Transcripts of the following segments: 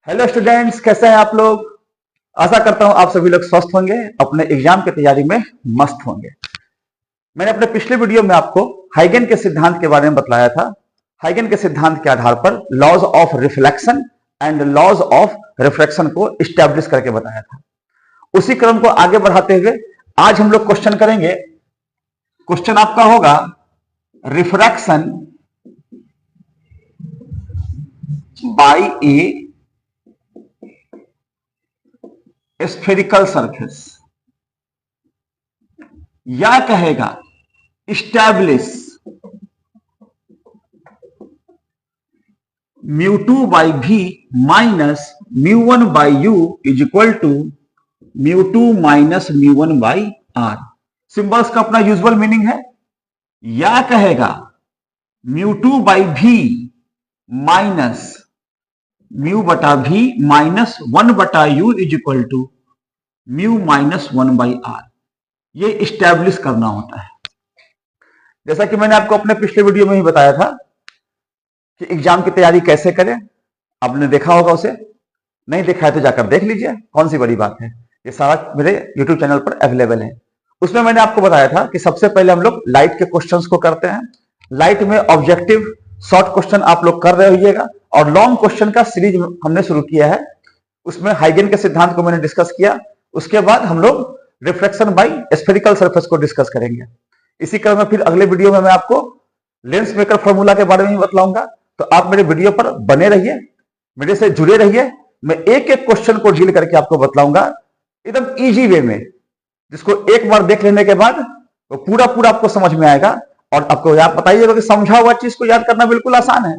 Hello students, कैसे हैं आप लोग। आशा करता हूं आप सभी लोग स्वस्थ होंगे, अपने एग्जाम की तैयारी में मस्त होंगे। मैंने अपने पिछले वीडियो में आपको हाइगन के सिद्धांत के बारे में बतलाया था। हाइगन के सिद्धांत के आधार पर laws of reflection and laws of refraction को स्टैब्लिश करके बताया था। उसी क्रम को आगे बढ़ाते हुए आज हम लोग क्वेश्चन करेंगे। क्वेश्चन आपका होगा refraction by a spherical surface, या कहेगा establish μ2 by v minus μ1 by u is equal to μ2 minus μ1 by r। Symbols का अपना यूजुअल मीनिंग है। या कहेगा μ2 बाई v माइनस म्यू बटा v माइनस 1 बटा u is equal to mu minus 1 by r। ये स्टैब्लिश करना होता है। जैसा कि मैंने आपको अपने पिछले वीडियो में ही बताया था कि एग्जाम की तैयारी कैसे करें। आपने देखा होगा, उसे नहीं देखा है तो जाकर देख लीजिए, कौन सी बड़ी बात है। ये सारा मेरे YouTube चैनल पर अवेलेबल है। उसमें मैंने आपको बताया था कि सबसे पहले हम लोग लाइट के क्वेश्चंस को करते हैं। लाइट में ऑब्जेक्टिव शॉर्ट क्वेश्चन आप लोग कर रहे होइएगा, और लॉन्ग क्वेश्चन का सीरीज हमने शुरू किया है। उसमें हाइगन के सिद्धांत को मैंने डिस्कस किया। उसके बाद हम लोग रिफ्लेक्शन बाय स्फेरिकल सरफेस को डिस्कस करेंगे। इसी क्रम में फिर अगले वीडियो में मैं आपको लेंस मेकर फॉर्मूला के बारे में बतलाऊंगा। तो आप मेरे वीडियो पर बने रहिए, मेरे से जुड़े रहिए। मैं एक एक क्वेश्चन को डील करके आपको बतलाऊंगा एकदम इजी वे में, जिसको एक बार देख लेने के बाद वो पूरा आपको समझ में आएगा। और आपको याद बताइएगा कि समझा हुआ चीज को याद करना बिल्कुल आसान है।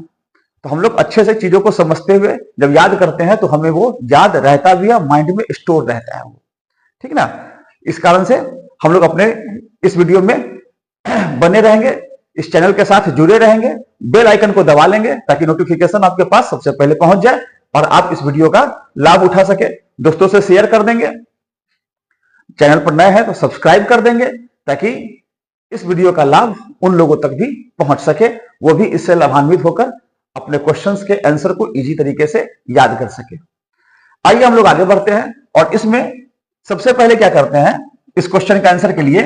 तो हम लोग अच्छे से चीजों को समझते हुए जब याद करते हैं तो हमें वो याद रहता भी है, माइंड में स्टोर रहता है वो, ठीक ना। इस कारण से हम लोग अपने इस वीडियो में बने रहेंगे, इस चैनल के साथ जुड़े रहेंगे, बेल आइकन को दबा लेंगे ताकि नोटिफिकेशन आपके पास सबसे पहले पहुंच जाए और आप इस वीडियो का लाभ उठा सके। दोस्तों से शेयर कर देंगे, चैनल पर नए हैं तो सब्सक्राइब कर देंगे ताकि इस वीडियो का लाभ उन लोगों तक भी पहुंच सके, वो भी इससे लाभान्वित होकर अपने क्वेश्चंस के आंसर को इजी तरीके से याद कर सके। आइए हम लोग आगे बढ़ते हैं और इसमें सबसे पहले क्या करते हैं, इस क्वेश्चन के आंसर के लिए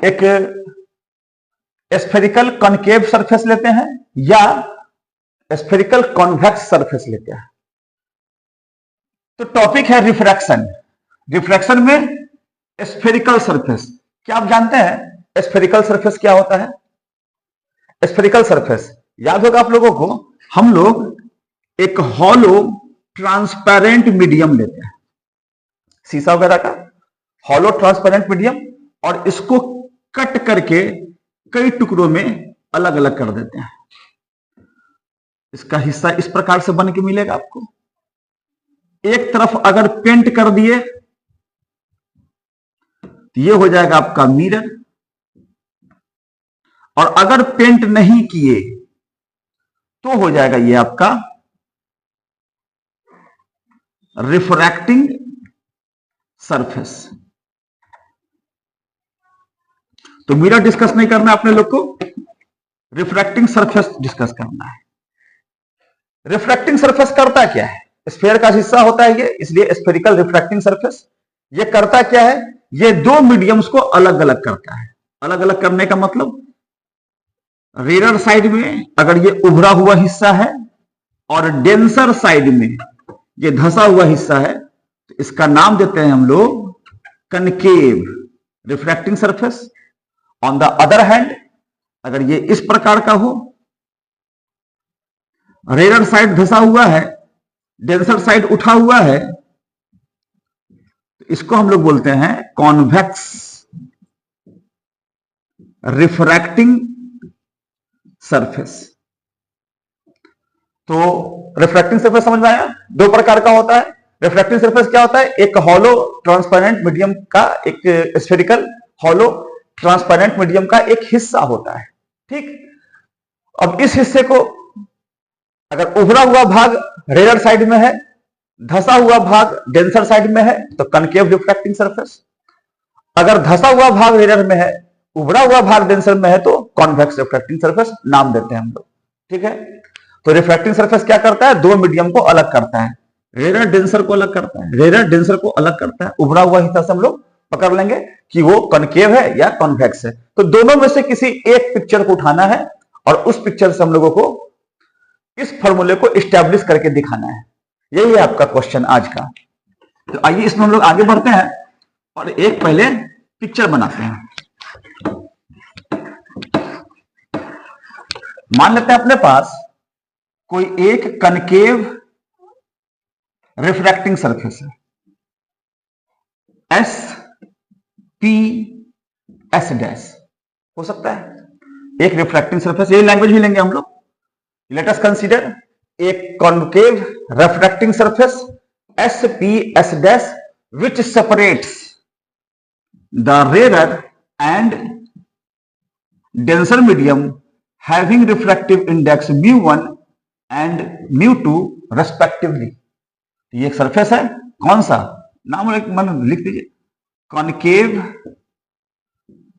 एक स्फेरिकल कॉनकेव सरफेस लेते हैं या स्फेरिकल कॉन्वेक्स सरफेस लेते हैं। तो टॉपिक है रिफ्रैक्शन। रिफ्रैक्शन में स्फेरिकल सरफेस, क्या आप जानते हैं स्फेरिकल सरफेस क्या होता है? स्फेरिकल सरफेस याद होगा आप लोगों को, हम लोग एक हॉलो ट्रांसपेरेंट मीडियम लेते हैं, शीशा वगैरह का हॉलो ट्रांसपेरेंट मीडियम, और इसको कट करके कई टुकड़ों में अलग अलग कर देते हैं। इसका हिस्सा इस प्रकार से बन के मिलेगा आपको। एक तरफ अगर पेंट कर दिए तो ये हो जाएगा आपका मिरर, और अगर पेंट नहीं किए तो हो जाएगा ये आपका रिफ्रैक्टिंग सरफेस। तो मिरर डिस्कस नहीं करना है अपने लोग को, रिफ्रैक्टिंग सरफेस डिस्कस करना है। रिफ्रैक्टिंग सरफेस करता क्या है? स्फीयर का हिस्सा होता है ये, इसलिए स्फेरिकल रिफ्रैक्टिंग सरफेस। ये करता क्या है? ये दो मीडियम्स को अलग अलग करता है। अलग अलग करने का मतलब, रेयर साइड में अगर ये उभरा हुआ हिस्सा है और डेंसर साइड में ये धंसा हुआ हिस्सा है, तो इसका नाम देते हैं हम लोग concave refracting surface. On the other hand, अगर ये इस प्रकार का हो, रेयर साइड धंसा हुआ है, डेंसर साइड उठा हुआ है, तो इसको हम लोग बोलते हैं कॉन्वेक्स रिफ्रैक्टिंग सरफेस। तो रिफ्रैक्टिंग सरफेस समझ में आया? दो प्रकार का होता है। रिफ्रैक्टिंग सरफेस क्या होता है? एक हॉलो ट्रांसपेरेंट मीडियम का, एक स्फेरिकल हॉलो ट्रांसपेरेंट मीडियम का एक हिस्सा होता है, ठीक। अब इस हिस्से को अगर उभरा हुआ भाग रेयर साइड में है, धंसा हुआ भाग डेंसर साइड में है, तो कनकेव रिफ्रैक्टिंग सरफेस। अगर धंसा हुआ भाग रेयर में है, उभरा हुआ भाग डेंसर में है, तो कॉन्वेक्स रिफ्रैक्टिंग सरफेस नाम देते हैं हम लोग, ठीक है। तो रिफ्रैक्टिंग सरफेस क्या करता है? दो मीडियम को अलग करता है। रेयर डेंसर को अलग करता है, रेयर डेंसर को अलग करता है। उभरा हुआ हिस्सा से हम लोग पकड़ लेंगे कि वो कॉनकेव है या कॉन्वेक्स है। तो दोनों में से किसी एक पिक्चर को उठाना है और उस पिक्चर से हम लोगों को इस फॉर्मूले को एस्टैब्लिश करके दिखाना है। यही है आपका क्वेश्चन आज का। तो आइए इसमें हम लोग आगे बढ़ते हैं और एक पहले पिक्चर बनाते हैं। मान लेते हैं अपने पास कोई एक कनकेव रिफ्रैक्टिंग सरफेस है, एस पी एस डैश हो सकता है एक रिफ्रैक्टिंग सरफेस, यही लैंग्वेज भी लेंगे हम लोग। लेट अस कंसीडर एक concave refracting surface S P S dash which separates the rare and denser medium having refractive index mu1 and mu2 respectively। ये एक सरफेस है, कौन सा नाम मन लिख दीजिए, कॉनकेव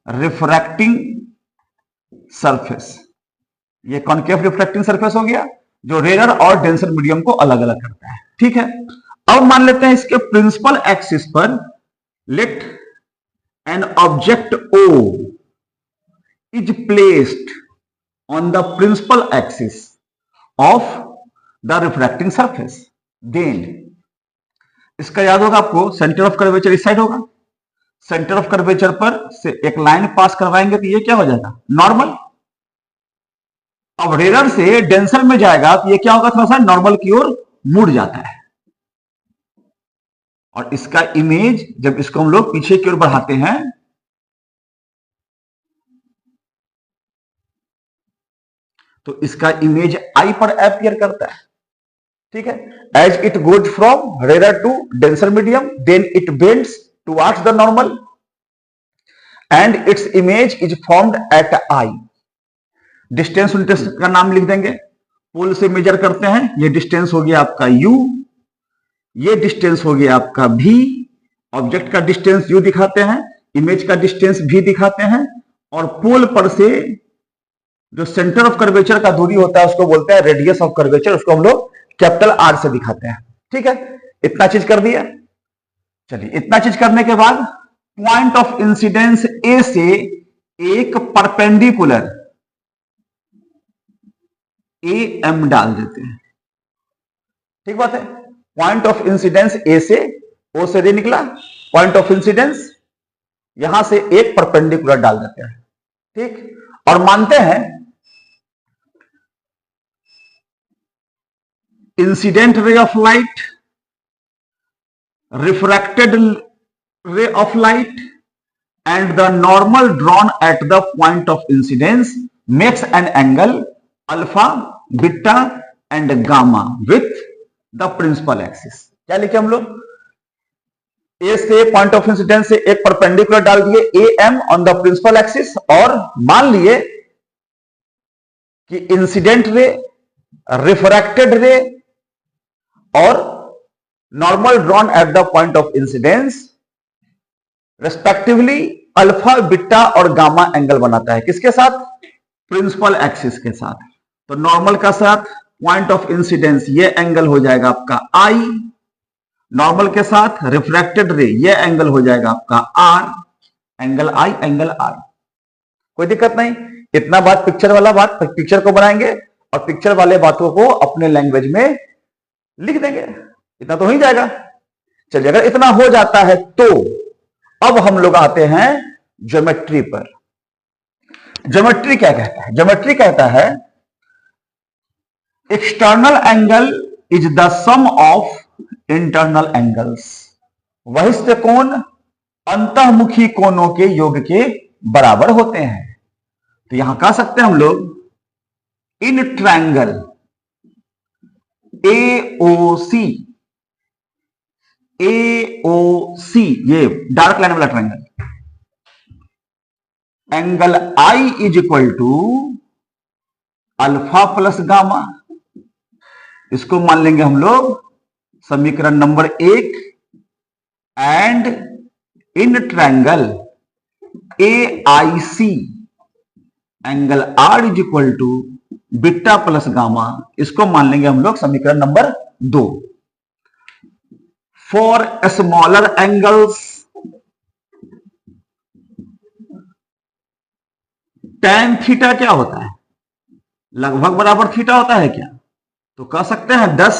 रिफ्रैक्टिंग सरफेस। ये कॉनकेव रिफ्रैक्टिंग सरफेस हो गया जो रेयर और डेंसर मीडियम को अलग अलग करता है। ठीक है, अब मान लेते हैं इसके प्रिंसिपल एक्सिस पर let an object O is placed on the principal axis of the refracting surface, then इसका याद होगा आपको, सेंटर ऑफ कर्वेचर इस साइड होगा। सेंटर ऑफ कर्वेचर पर से एक लाइन पास करवाएंगे तो ये क्या हो जाएगा, नॉर्मल। अब रेयर से डेंसर में जाएगा तो ये क्या होगा, थोड़ा सा नॉर्मल की ओर मुड़ जाता है। और इसका इमेज जब इसको हम लोग पीछे की ओर बढ़ाते हैं तो इसका इमेज आई पर अपीयर करता है। ठीक है, as it goes from rare to denser medium then it bends towards the normal and its image is formed at I. Distance का नाम लिख देंगे, पोल से मेजर करते हैं, ये डिस्टेंस हो गया आपका u, ये डिस्टेंस हो गया आपका v, ऑब्जेक्ट का डिस्टेंस u दिखाते हैं, इमेज का डिस्टेंस v दिखाते हैं, और पोल पर से जो सेंटर ऑफ कर्वेचर का दूरी होता है उसको बोलते हैं रेडियस ऑफ कर्वेचर, उसको हम लोग कैपिटल R से दिखाते हैं। ठीक है, इतना चीज कर दिया। चलिए, इतना चीज करने के बाद पॉइंट ऑफ इंसिडेंस A से एक परपेंडिकुलर AM डाल देते हैं। ठीक बात है, पॉइंट ऑफ इंसिडेंस A से, O से रे निकला, पॉइंट ऑफ इंसिडेंस यहां से एक परपेंडिकुलर डाल देते हैं। ठीक, और मानते हैं incident ray of light, refracted ray of light and the normal drawn at the point of incidence makes an angle alpha, beta and gamma with the principal axis. क्या लिखे हम लोग, ए से पॉइंट ऑफ इंसिडेंस से एक perpendicular डाल दिए AM on the principal axis, और मान लिए कि इंसिडेंट रे, रिफ्रैक्टेड रे और normal drawn at the point of incidence respectively alpha, beta और गामा एंगल बनाता है। किसके साथ, प्रिंसिपल एक्सिस के साथ। तो नॉर्मल का साथ पॉइंट ऑफ इंसिडेंस ये एंगल हो जाएगा आपका I, नॉर्मल के साथ रिफ्रैक्टेड रे ये एंगल हो जाएगा आपका R, angle I, angle R। कोई दिक्कत नहीं। इतना बात पिक्चर वाला बात, पिक्चर को बनाएंगे और पिक्चर वाले बातों को अपने लैंग्वेज में लिख देंगे, इतना तो हो ही जाएगा। चलिए, अगर इतना हो जाता है तो अब हम लोग आते हैं ज्योमेट्री पर। ज्योमेट्री क्या कहता है, ज्योमेट्री कहता है external angle is the sum of internal angles. वहिस्थ कोण अंतःमुखी कोणों के योग के बराबर होते हैं। तो यहां कह सकते हैं हम लोग इन ट्रायंगल AOC, ये डार्क लाइन वाला triangle, angle I is equal to alpha plus gamma. इसको मान लेंगे हम लोग समीकरण number 1, and in triangle AIC angle R is equal to beta plus gamma, इसको मान लेंगे हम लोग समीकरण number 2। For smaller angles tan theta क्या होता है? लगभग बराबर थीटा होता है क्या? तो कह सकते हैं 10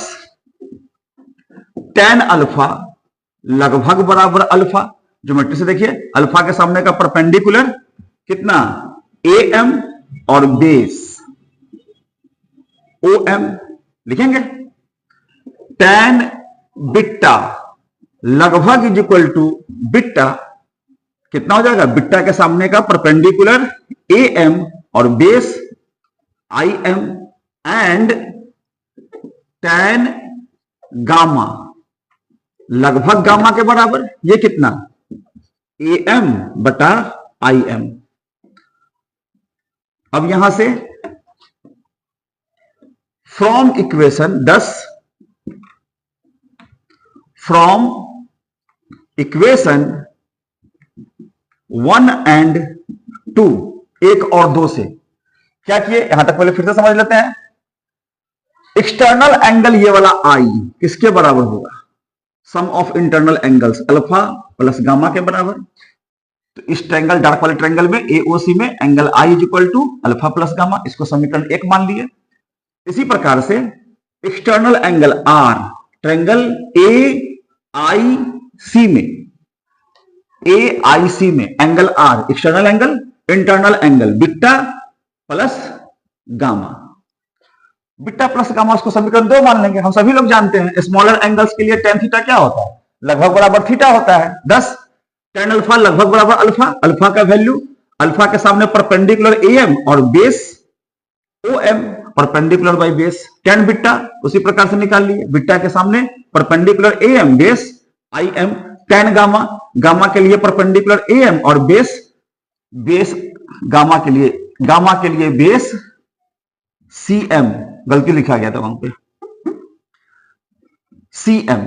tan अल्फा लगभग बराबर अल्फा। ज्योमेट्री से देखिए, अल्फा के सामने का परपेंडिकुलर कितना? am और बेस om लिखेंगे। tan बिट्टा लगभग इज इक्वल टू बिट्टा कितना हो जाएगा? बिट्टा के सामने का परपेंडिकुलर am और base im and tan gamma लगभग गामा के बराबर, ये कितना? am बटा im। अब यहां से from equation 10 from equation 1 and 2, 1 और 2 से क्या किए यहां तक पहले फिर से समझ लेते हैं। एक्सटर्नल एंगल ये वाला आई किसके बराबर होगा? Sum of internal angles alpha plus gamma के बराबर। तो इस ट्रायंगल, डार्क वाले ट्रायंगल में एओसी में angle I is equal to alpha plus gamma, इसको समीकरण 1 मान लिए। इसी प्रकार से external angle R triangle A I C में angle R external angle, internal angle beta plus gamma. Beta plus gamma उसको समीकरण 2 मान लेंगे। हम सभी लोग जानते हैं स्मॉलर एंगल्स के लिए tan थीटा क्या होता है? लगभग बराबर थीटा होता है। 10 tan अल्फा लगभग बराबर अल्फा, अल्फा का वैल्यू अल्फा के सामने परपेंडिकुलर am और base om, perpendicular by base tan beta उसी प्रकार से निकाल लिए। बिट्टा के सामने perpendicular am base im, tan gamma, gamma के लिए परपेंडिकुलर am और बेस गामा के लिए बेस cm, गलती लिखा गया था वहां पे, cm,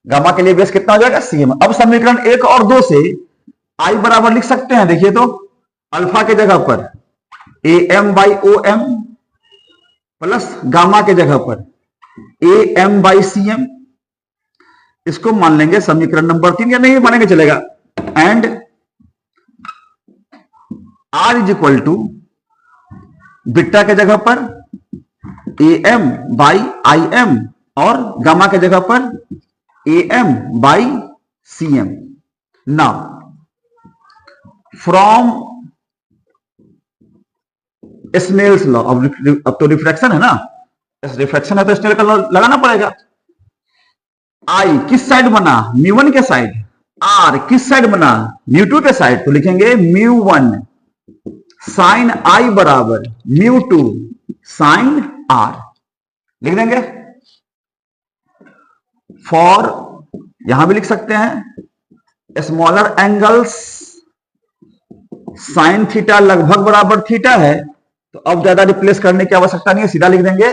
गामा के लिए बेस कितना हो जाएगा? cm। अब समीकरण 1 और 2 से I बराबर लिख सकते हैं। देखिए तो अल्फा के जगह पर am by om plus gamma के जगह पर am बाई cm, इसको मान लेंगे समीकरण नंबर 3, या नहीं मानेंगे चलेगा। And r is equal to beta के जगह पर am बाई im और गामा के जगह पर am by cm। Now from Snell's law, अब तो रिफ्रैक्शन है ना, रिफ्रैक्शन है तो स्नेल का लॉ लगाना पड़ेगा। I किस साइड बना? μ1 के साइड। R किस साइड बना? μ2 के साइड। तो लिखेंगे μ1 साइन I बराबर μ2 साइन R, लिख देंगे। फॉर यहां भी लिख सकते हैं स्मॉलर एंगल्स साइन थीटा लगभग बराबर थीटा है, तो अब ज्यादा रिप्लेस करने की आवश्यकता नहीं है, सीधा लिख देंगे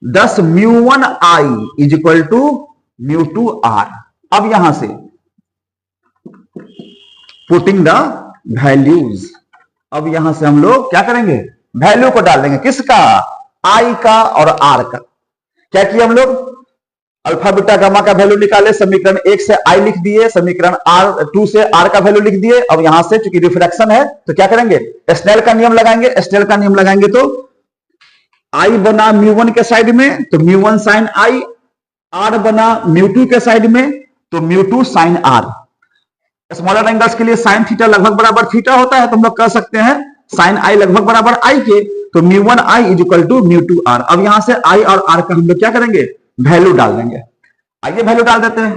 10 μ1 I is equal to μ2 R। अब यहां से पुटिंग द वैल्यूज, अब यहां से हम लोग क्या करेंगे? वैल्यू को डाल देंगे। किसका? I का और R का। क्या किया हम लोग? अल्फा बीटा गामा का वैल्यू निकाले, समीकरण 1 से I लिख दिए, समीकरण 2 से R का वैल्यू लिख दिए। अब यहां से चूंकि रिफ्रैक्शन है तो क्या करेंगे? स्नेल का नियम लगाएंगे। स्नेल का नियम लगाएंगे तो I बना μ1 के साइड में तो μ1 साइन I, R बना μ2 के साइड में तो μ2 साइन R। स्मॉलर एंगल्स के लिए साइन थीटा लगभग बराबर थीटा होता है, तो हम लोग कह सकते हैं साइन I लगभग बराबर I के, तो μ1 I is equal to μ2 R। अब यहां से I और R का हम लोग क्या करेंगे? वैल्यू डाल देंगे। आइए वैल्यू डाल देते हैं।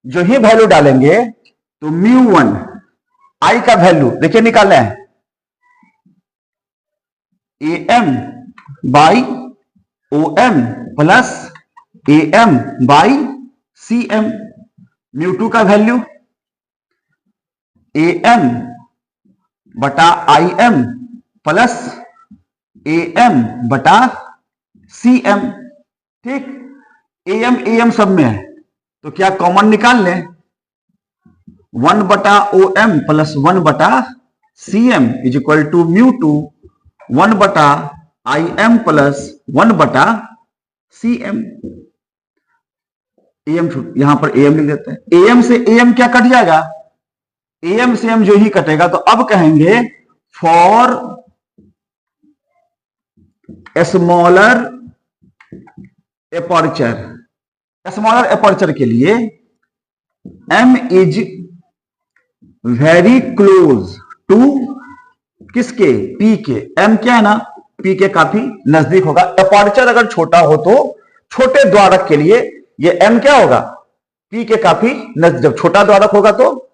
जो ही वैल्यू डालेंगे तो μ1 I का वैल्यू देखिए निकाले हैं am by om plus am by cm। μ2 का वैल्यू am बटा im प्लस am बटा cm। ठीक, am सब में है तो क्या कॉमन निकाल लें? 1 बटा om प्लस 1 बटा cm इज इक्वल टू μ2 1 बटा im प्लस 1 बटा cm। एम यहां पर एम लिख देते हैं। एम से एम क्या कट जाएगा, एम से एम जो ही कटेगा, तो अब कहेंगे for smaller aperture, smaller aperture के लिए M is very close to किसके, पी के। एम क्या है ना, पी के काफी नजदीक होगा। एपर्चर अगर छोटा हो तो छोटे द्वारक के लिए ये एम क्या होगा, पी के काफी नजदीक। जब छोटा द्वारक होगा तो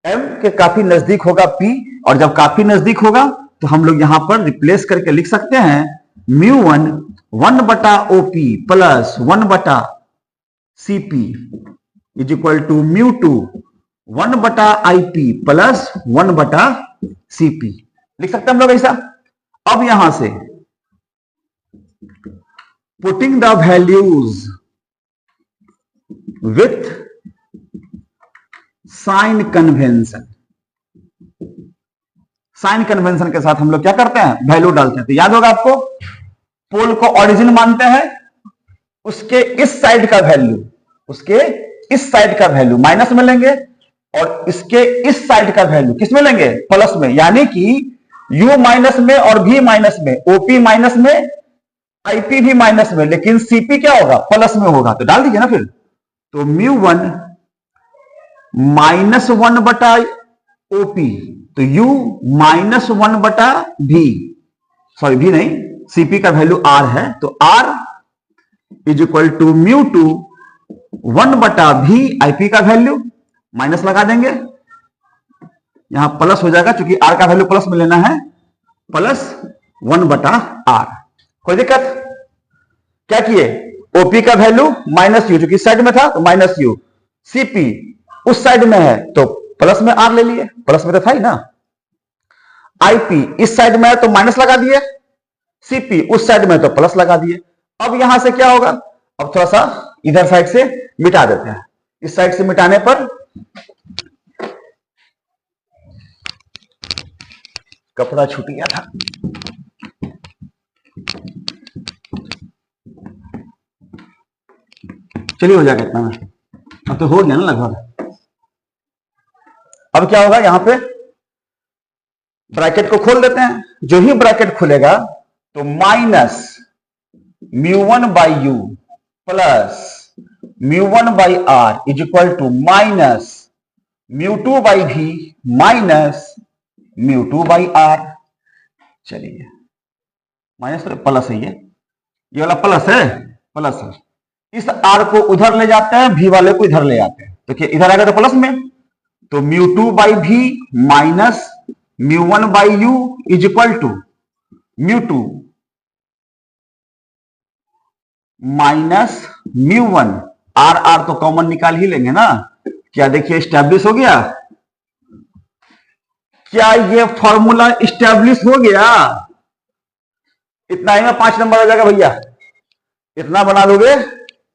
एम के काफी नजदीक होगा पी, और जब काफी नजदीक होगा तो हम लोग यहां पर रिप्लेस करके लिख सकते हैं μ1 1/OP plus 1/CP is equal to μ2 1/IP plus 1/CP लिख सकते हैं हम लोग ऐसा। अब यहां से putting the values with sign convention, sign convention के साथ हम लोग क्या करते हैं, वैल्यू डालते हैं। तो याद होगा आपको, पोल को ओरिजिन मानते हैं, उसके इस साइड का वैल्यू, उसके इस साइड का वैल्यू माइनस में लेंगे, और इसके इस साइड का वैल्यू किस में लेंगे, प्लस में। यानी कि U माइनस में और V माइनस में, OP माइनस में, IP भी माइनस में, लेकिन CP क्या होगा, प्लस में होगा। तो डाल दीजिए ना फिर। तो μ1 -1/OP, तो U -1/V, सॉरी V नहीं, CP का वैल्यू R है, तो R is equal to μ2 1/V, IP का वैल्यू माइनस लगा देंगे, यहां प्लस हो जाएगा क्योंकि R का वैल्यू प्लस में लेना है, प्लस 1/R। कोई दिक्कत, क्या किए, OP का वैल्यू -U, जो कि इस साइड में था तो -U, CP उस साइड में है तो प्लस में R ले लिए, प्लस में तो था ही ना। IP इस साइड में है तो माइनस लगा दिए, CP उस साइड में तो प्लस लगा दिए। अब यहां से क्या होगा, अब थोड़ा सा इधर साइड से मिटा देते हैं। इस साइड से मिटाने पर कपड़ा छूट गया था, चलिए हो जाएगा इतना में, अब तो हो गया ना लगभग। अब क्या होगा, यहां पे ब्रैकेट को खोल देते हैं। जो ही ब्रैकेट खुलेगा तो minus μ1/U plus μ1/R is equal to minus μ2/V minus μ2/R। चलिए माइनस प्लस है, ये वाला प्लस है, प्लस है। इस R को उधर ले जाते हैं, V वाले को इधर ले जाते हैं, तो क्या इधर आएगा तो प्लस में, तो μ2/V minus μ1/U is equal to μ2 minus μ1। R तो कॉमन निकाल ही लेंगे ना। क्या देखिए स्टैब्लिश हो गया, क्या ये फॉर्मूला स्टैब्लिश हो गया। इतना ही में 5 नंबर आ जाएगा भैया, इतना बना दोगे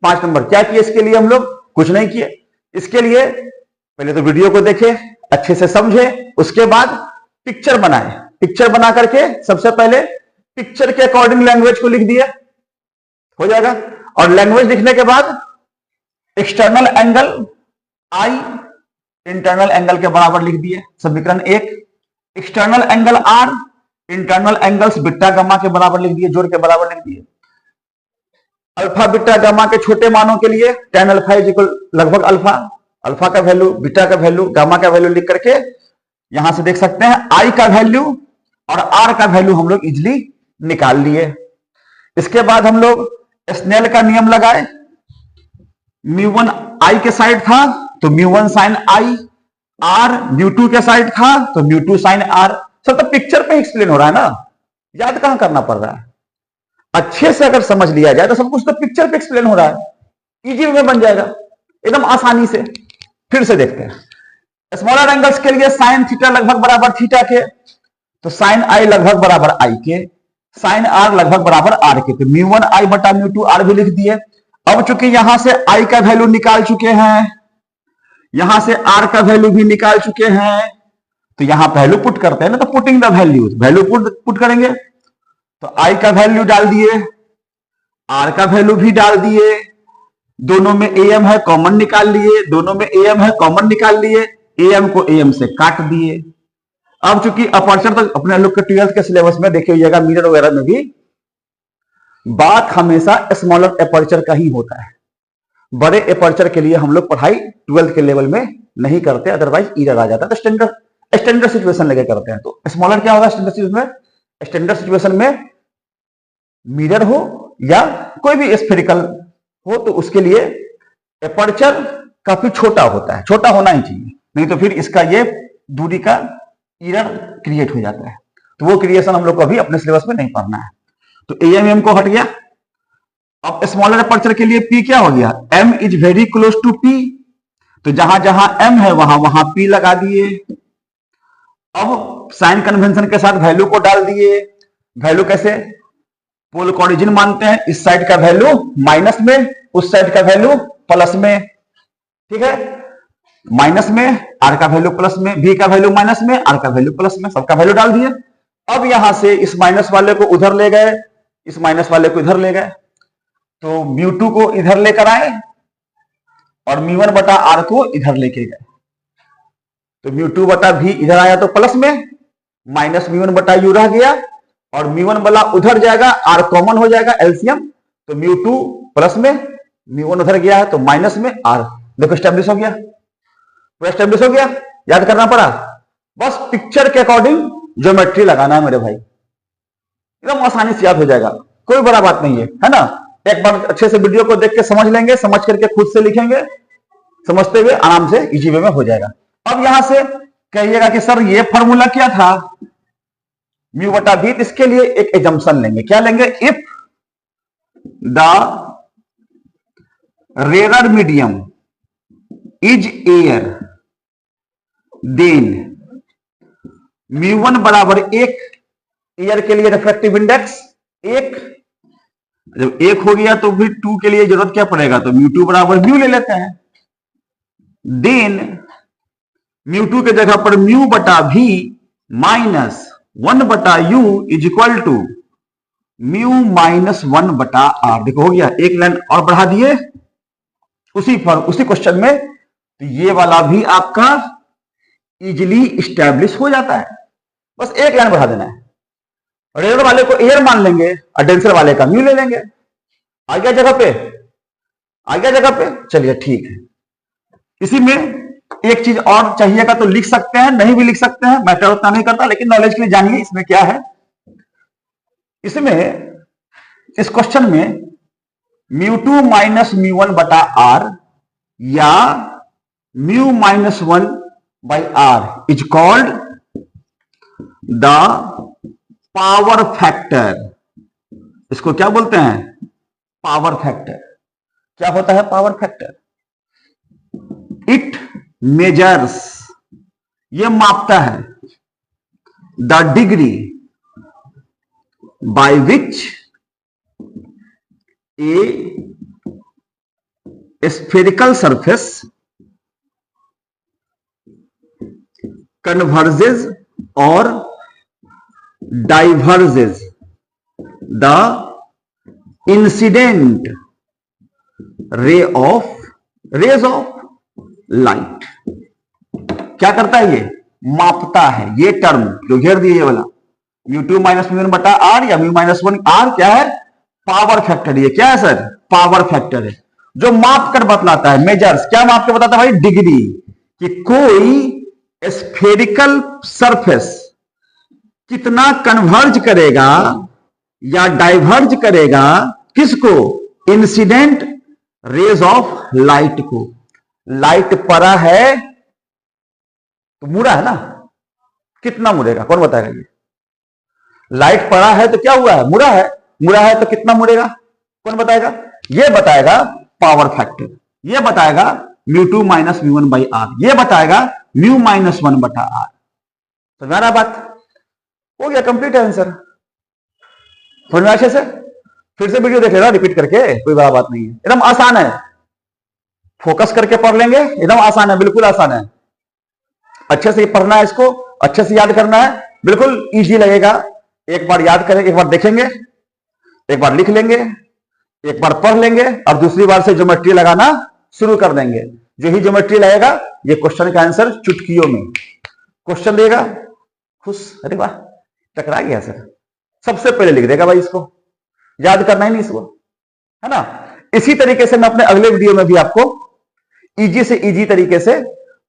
5 नंबर। क्या किए इसके लिए हम लोग, कुछ नहीं किए। इसके लिए पहले तो वीडियो को देखे, अच्छे से समझे, उसके बाद पिक्चर बनाए। पिक्चर बना करके सबसे पहले पिक्चर के अकॉर्डिंग लैंग्वेज को लिख दिए, हो जाएगा। और लैंग्वेज लिखने के बाद external angle I internal angle के बराबर लिख दिए, समीकरण 1। External angle R internal angles beta gamma के बराबर लिख दिए, जोड़ के बराबर लिख दिए। अल्फा बीटा गामा के छोटे मानों के लिए tan अल्फा इज इक्वल लगभग अल्फा, अल्फा का वैल्यू, बीटा का वैल्यू, गामा का वैल्यू लिख करके यहां से देख सकते हैं I का वैल्यू और R का वैल्यू हम लोग इजिली निकाल लिए। इसके बाद हम लोग स्नेल का नियम लगाए। μ1 I के साइड था तो μ1 साइन I, R μ2 के साइड था तो μ2 साइन R। सब तो पिक्चर पे एक्सप्लेन हो रहा है ना, याद कहां करना पड़ रहा है। अच्छे से अगर समझ लिया जाए तो सब कुछ तो पिक्चर पे एक्सप्लेन हो रहा है, इजी में बन जाएगा एकदम आसानी से। फिर से देखते हैं, स्मॉलर एंगल्स के लिए साइन थीटा लगभग बराबर थीटा के, तो साइन I लगभग बराबर I के, साइन R लगभग बराबर R के, तो μ1 I बटा μ2 R भी लिख दिए। अब चूंकि यहां से I का वैल्यू निकाल चुके हैं, यहां से R का वैल्यू भी निकाल चुके हैं, तो यहां वैल्यू पुट करते हैं ना, तो putting the values, value put करेंगे। तो I का वैल्यू डाल दिए, R का वैल्यू भी डाल दिए, दोनों में एम है, कॉमन निकाल लिए, दोनों में एम है, कॉमन निकाल लिए, एम को एम से काट दिए। अब चूंकि अपर्चर तो अपने लोग के 12th के सिलेबस में देखे होइएगा, मिरर वगैरह में भी बात हमेशा स्मॉलर अपर्चर का ही होता है। बड़े अपर्चर के लिए हम लोग पढ़ाई 12th के लेवल में नहीं करते, अदरवाइज ईरर आ जाता है। तो स्टैंडर्ड सिचुएशन लेके करते हैं। तो स्मॉलर क्या होगा स्टैंडर्ड सिचुएशन में? स्टैंडर्ड सिचुएशन में मिरर हो या कोई भी स्फेरिकल हो तो उसके लिए अपर्चर काफी छोटा होता है, छोटा होना ही चाहिए, नहीं तो फिर इसका ये दूरी का एरर क्रिएट हो जाता है। तो वो क्रिएशन हम लोग को अभी अपने सिलेबस में नहीं पढ़ना है। तो एम को हट गया। अब स्मॉलर अपर्चर के लिए पी क्या हो गया? M is very close to P, तो जहां जहां एम है वहां वहां पी लगा दिए। अब साइन कन्वेंशन के साथ वैल्यू को डाल दिए। वैल्यू कैसे? पोल का ओरिजिन मानते हैं, इस साइड का वैल्यू माइनस में, उस साइड का वैल्यू प्लस में, ठीक है, माइनस में, आर का वैल्यू प्लस में, बी का वैल्यू माइनस में, आर का वैल्यू प्लस में, सबका वैल्यू डाल दिए। अब यहां से इस माइनस वाले को उधर ले गए, इस माइनस वाले को इधर ले गए, तो μ2 को इधर लेकर आए और μ1 बटा आर को इधर लेके गए। तो μ2 बटा भी इधर आया तो प्लस में, माइनस μ1 बटा यू रह गया और μ1 वाला उधर जाएगा, आर कॉमन हो जाएगा एलसीएम, तो μ2 प्लस में, μ1 उधर गया है तो माइनस में, आर देखो स्टैब्लिश हो गया, पूरा स्टैब्लिश हो गया। याद करना पड़ा, बस पिक्चर के अकॉर्डिंग ज्योमेट्री लगाना है मेरे भाई, एकदम आसानी से याद हो जाएगा, कोई बड़ा बात नहीं है ना। एक बार अच्छे से वीडियो को देख के समझ लेंगे, समझ करके खुद से लिखेंगे, समझते हुए आराम से इजी वे में हो जाएगा। अब यहां से कहिएगा कि सर ये फॉर्मूला क्या था, म्यू बटा भी, इसके लिए एक एजम्पशन लेंगे। क्या लेंगे? If the rare medium is air then μ1 बराबर 1, एयर के लिए रिफ्रैक्टिव इंडेक्स 1, जब 1 हो गया तो फिर 2 के लिए जरूरत क्या पड़ेगा, तो μ2 बराबर म्यू ले लेते हैं। देन μ2 के जगह पर म्यू बटा भी माइनस 1 बटा U is equal to mu minus 1 बटा आर। देखो हो गया, एक लाइन और बढ़ा दिए उसी क्वेश्चन में, तो ये वाला भी आपका इजिली स्टैब्लिश हो जाता है। बस एक लाइन बढ़ा देना है, रेयर वाले को एयर मान लेंगे और डेंसर वाले का म्यू ले लेंगे। आ गया जगह पे, आ गया जगह पे, चलिए ठीक है। इसी में एक चीज और चाहिएगा तो लिख सकते हैं, नहीं भी लिख सकते हैं, मैटर उतना नहीं करता, लेकिन नॉलेज के लिए जानिए इसमें क्या है। इसमें इस क्वेश्चन में μ2 माइनस μ1 बटा आर या mu minus 1 by R is called the power factor. इसको क्या बोलते हैं? Power factor. क्या होता है पावर फैक्टर? इट मेजर्स, ये मापता है, the degree by which A spherical surface converges or diverges the incident rays of light। क्या करता है? ये मापता है। ये टर्म जो घेर दिए ये वाला μ2 माइनस μ1 बटा आर या म्यू माइनस 1 आर क्या है? Power factor. ये क्या है सर? पावर फैक्टर है, जो माप कर बतलाता है। मेजर्स क्या माप कर बताता है भाई? डिग्री, कि कोई स्फेरिकल सरफेस कितना कन्वर्ज करेगा या डाइवर्ज करेगा किसको? इंसिडेंट रेज ऑफ लाइट को। लाइट पड़ा है तो मुड़ा है ना, कितना मुड़ेगा कौन बताएगा? ये लाइट पड़ा है तो क्या हुआ है? मुड़ा है। मुड़ा है तो कितना मुड़ेगा कौन बताएगा? ये बताएगा पावर फैक्टर, ये बताएगा μ2 माइनस μ1 बाई आर, ये बताएगा म्यू माइनस 1 बटा आर। समझ आ रहा बात? हो गया, कंप्लीट है आंसर। समझ में अच्छे से? फिर से वीडियो देख लेना रिपीट करके, कोई बड़ा बात नहीं है, एकदम आसान है। फोकस करके पढ़ लेंगे, एकदम आसान है, बिल्कुल आसान है। अच्छे से पढ़ना है, इसको अच्छे से याद करना है, बिल्कुल इजी लगेगा। एक बार याद करें, एक बार देखेंगे, एक बार लिख लेंगे, एक बार पढ़ लेंगे और दूसरी बार से ज्योमेट्री लगाना शुरू कर देंगे। जो ही ज्योमेट्री लगेगा ये क्वेश्चन का आंसर चुटकियों में। क्वेश्चन देगा खुश, अरे वाह टकरा गया सर, सबसे पहले लिख देगा भाई, इसको याद करना ही नहीं इसको, है ना। इसी तरीके से मैं अपने अगले वीडियो में भी आपको इजी से इजी तरीके से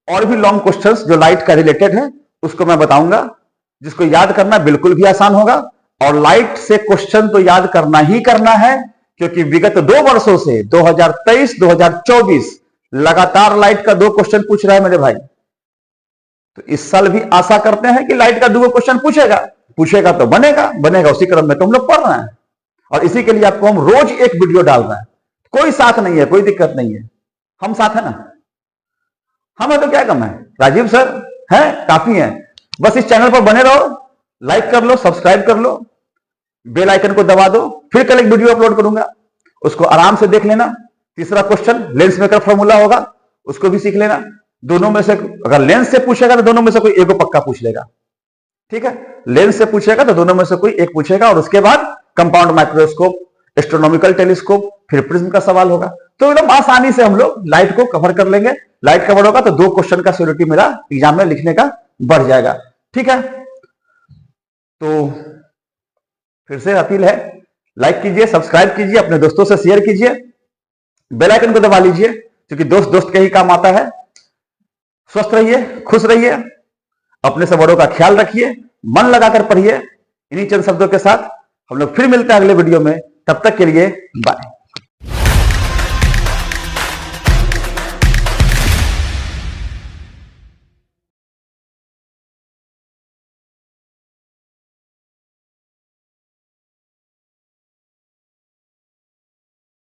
और भी लॉन्ग क्वेश्चंस जो लाइट का रिलेटेड है उसको मैं बताऊंगा, जिसको याद करना बिल्कुल भी आसान होगा। और लाइट से क्वेश्चन तो याद करना ही करना है, क्योंकि विगत 2 वर्षों से 2023-2024 लगातार लाइट का 2 क्वेश्चन पूछ रहा है मेरे भाई। तो इस साल भी आशा करते हैं कि लाइट का 2 क्वेश्चन पूछेगा तो बनेगा उसी क्रम में तो हम लोग पढ़ रहे हैं। और इसी के लिए आपको हम रोज एक वीडियो डाल रहे हैं। कोई साथ नहीं है, कोई दिक्कत नहीं है, हम साथ है ना, हमें तो क्या कम है, राजीव सर है काफी है। बस इस चैनल पर बने रहो, लाइक कर लो, सब्सक्राइब कर लो, बेल आइकन को दबा दो। फिर कल एक वीडियो अपलोड करूंगा, उसको आराम से देख लेना। तीसरा क्वेश्चन लेंस मेकर फॉर्मूला होगा, उसको भी सीख लेना। दोनों में से अगर लेंस से पूछेगा तो दोनों में से कोई एक पक्का पूछ लेगा, ठीक है। लेंस से पूछेगा तो दोनों में से कोई एक पूछेगा, और उसके बाद कंपाउंड माइक्रोस्कोप, एस्ट्रोनॉमिकल टेलीस्कोप, फिर प्रिज्म का सवाल होगा। तो एकदम आसानी से हम लोग लाइट को कवर कर लेंगे। लाइट कवर होगा तो 2 क्वेश्चन का सिक्योरिटी मेरा एग्जाम में लिखने का बढ़ जाएगा, ठीक है। तो फिर से अपील है, लाइक कीजिए, सब्सक्राइब कीजिए, अपने दोस्तों से शेयर कीजिए, बेल आइकन को दबा लीजिए, क्योंकि दोस्त दोस्त के ही काम आता है। स्वस्थ रहिए, खुश रहिए, अपने से बड़ों का ख्याल रखिए, मन लगाकर पढ़िए। इन्हीं चंद शब्दों के साथ हम लोग फिर मिलते हैं अगले वीडियो में। तब तक के लिए बाय।